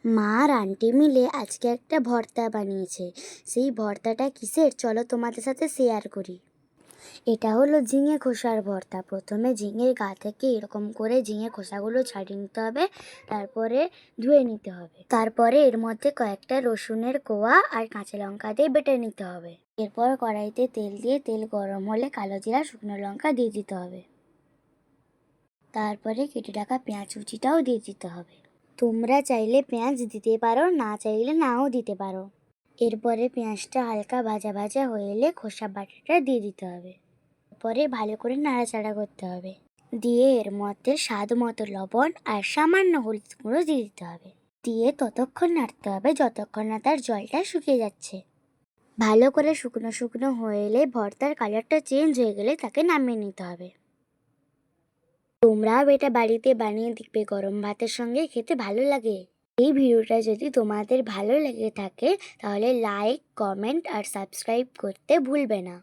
মা আর আন্টি মিলে আজকে একটা ভর্তা বানিয়েছে। সেই ভর্তাটা কিসের চলো তোমাদের সাথে শেয়ার করি। এটা হলো ঝিঙে খোসার ভর্তা। প্রথমে ঝিঙের গা থেকে এরকম করে ঝিঙে খোসাগুলো ছাড়িয়ে নিতে হবে, তারপরে ধুয়ে নিতে হবে। তারপরে এর মধ্যে কয়েকটা রসুনের কোয়া আর কাঁচা লঙ্কা দিয়ে বেটে নিতে হবে। এরপর কড়াইতে তেল দিয়ে তেল গরম হলে কালো জিরা শুকনো লঙ্কা দিয়ে দিতে হবে। তারপরে কেটে রাখা পেঁয়াজ কুচিটাও দিয়ে দিতে হবে। তোমরা চাইলে পেঁয়াজ দিতে পারো, না চাইলে নাও দিতে পারো। এরপরে পেঁয়াজটা হালকা ভাজা ভাজা হয়ে এলে খোসা বাটাটা দিয়ে দিতে হবে। পরে ভালো করে নাড়াচাড়া করতে হবে। দিয়ে এর মধ্যে স্বাদ মতো লবণ আর সামান্য হলুদ গুঁড়ো দিয়ে দিতে হবে। দিয়ে ততক্ষণ নাড়তে হবে যতক্ষণ না তার জলটা শুকিয়ে যাচ্ছে। ভালো করে শুকনো শুকনো হয়ে এলে ভর্তার কালারটা চেঞ্জ হয়ে গেলে তাকে নামিয়ে নিতে হবে। তোমরাও এটা বাড়িতে বানিয়ে দেখবে, গরম ভাতের সঙ্গে খেতে ভালো লাগে। এই ভিডিওটা যদি তোমাদের ভালো লেগে থাকে তাহলে লাইক, কমেন্ট আর সাবস্ক্রাইব করতে ভুলবে না।